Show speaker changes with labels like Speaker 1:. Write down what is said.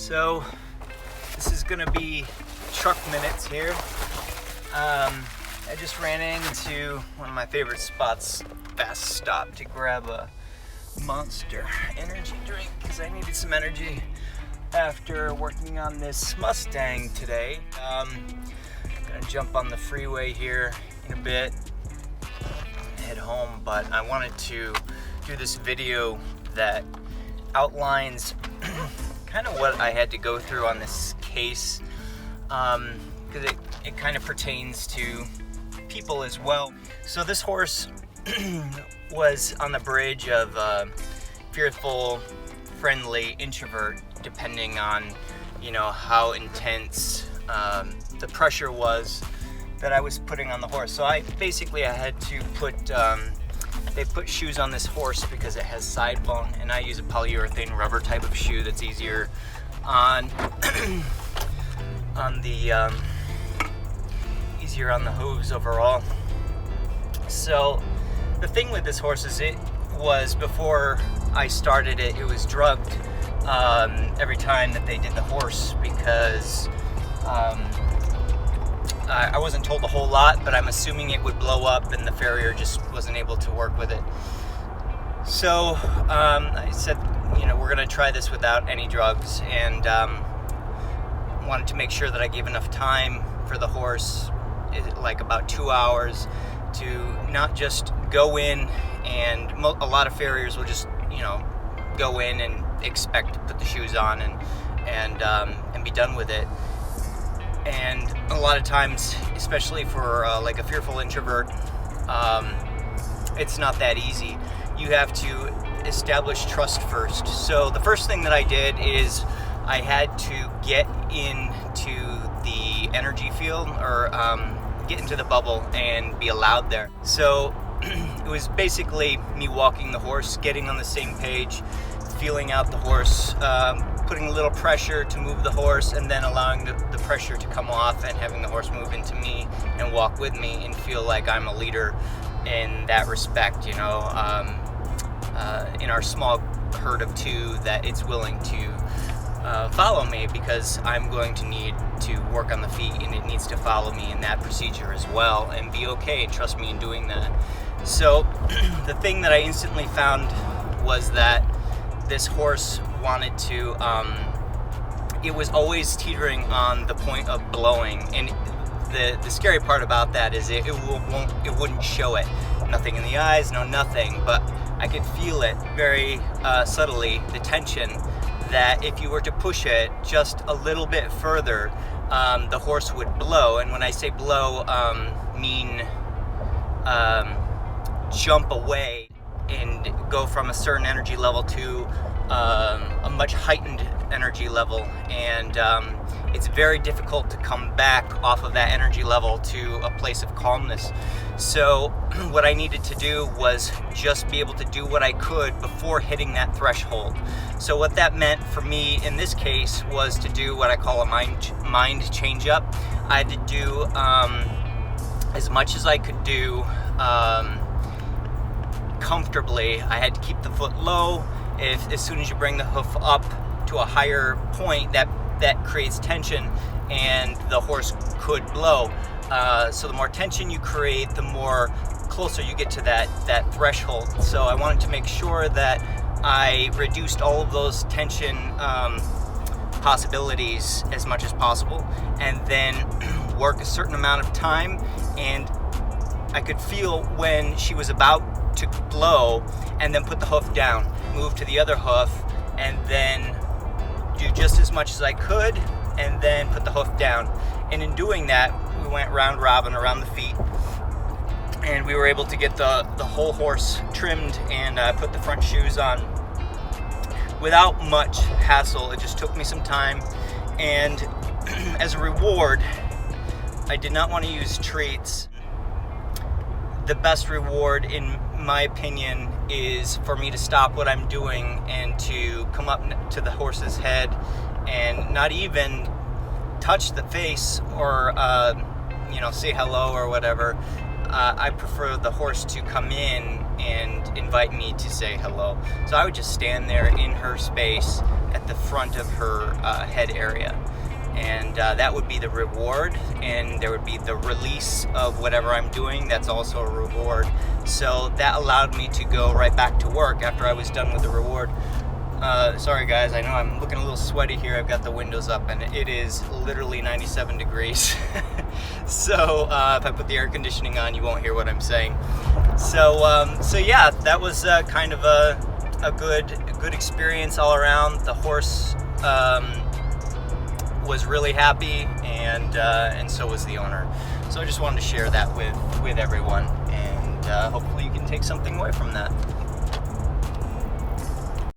Speaker 1: So this is gonna be truck minutes here. I just ran into one of my favorite spots, Fast Stop, to grab a Monster energy drink because I needed some energy after working on this Mustang today. Gonna jump on the freeway here in a bit, head home, but I wanted to do this video that outlines kind of what I had to go through on this case, because it kind of pertains to people as well. So this horse was on the bridge of fearful, friendly, introvert, depending on, how intense the pressure was that I was putting on the horse. So I had to put, they put shoes on this horse because it has side bone, and I use a polyurethane rubber type of shoe that's easier on easier on the hooves overall. So the thing with this horse is it was, before I started it, it was drugged every time that they did the horse, because I wasn't told a whole lot, but I'm assuming it would blow up and the farrier just wasn't able to work with it. So I said, we're gonna try this without any drugs, and wanted to make sure that I gave enough time for the horse, like about 2 hours, to not just go in, and a lot of farriers will just, go in and expect to put the shoes on and be done with it. And a lot of times, especially for like a fearful introvert, it's not that easy. You have to establish trust first. So the first thing that I did is I had to get into the energy field, or get into the bubble and be allowed there. So it was basically me walking the horse, getting on the same page, feeling out the horse, putting a little pressure to move the horse, and then allowing the pressure to come off and having the horse move into me and walk with me and feel like I'm a leader in that respect, in our small herd of two, that it's willing to follow me, because I'm going to need to work on the feet, and it needs to follow me in that procedure as well and be okay and trust me in doing that. So the thing that I instantly found was that this horse wanted to, it was always teetering on the point of blowing, and the scary part about that is it wouldn't show it. Nothing in the eyes, no nothing, but I could feel it very subtly, the tension, that if you were to push it just a little bit further, the horse would blow. And when I say blow, mean jump away and go from a certain energy level to a much heightened energy level, and it's very difficult to come back off of that energy level to a place of calmness. So what I needed to do was just be able to do what I could before hitting that threshold. So what that meant for me in this case was to do what I call a mind change up. I had to do as much as I could do comfortably. I had to keep the foot low. As soon as you bring the hoof up to a higher point, that creates tension, and the horse could blow. So the more tension you create, the more closer you get to that threshold. So I wanted to make sure that I reduced all of those tension possibilities as much as possible, and then work a certain amount of time, and I could feel when she was about to blow, and then put the hoof down, move to the other hoof, and then do just as much as I could, and then put the hoof down. And in doing that, we went round robin around the feet, and we were able to get the whole horse trimmed and put the front shoes on without much hassle. It just took me some time, and as a reward, I did not want to use treats. The best reward, in my opinion, is for me to stop what I'm doing and to come up to the horse's head and not even touch the face or say hello or whatever. I prefer the horse to come in and invite me to say hello. So I would just stand there in her space at the front of her head area. And that would be the reward, and there would be the release of whatever I'm doing. That's also a reward. So that allowed me to go right back to work after I was done with the reward. Sorry guys, I know I'm looking a little sweaty here. I've got the windows up and it is literally 97 degrees. So if I put the air conditioning on, you won't hear what I'm saying. So yeah, that was kind of a good experience all around. The horse was really happy, and so was the owner. So I just wanted to share that with everyone, and hopefully you can take something away from that.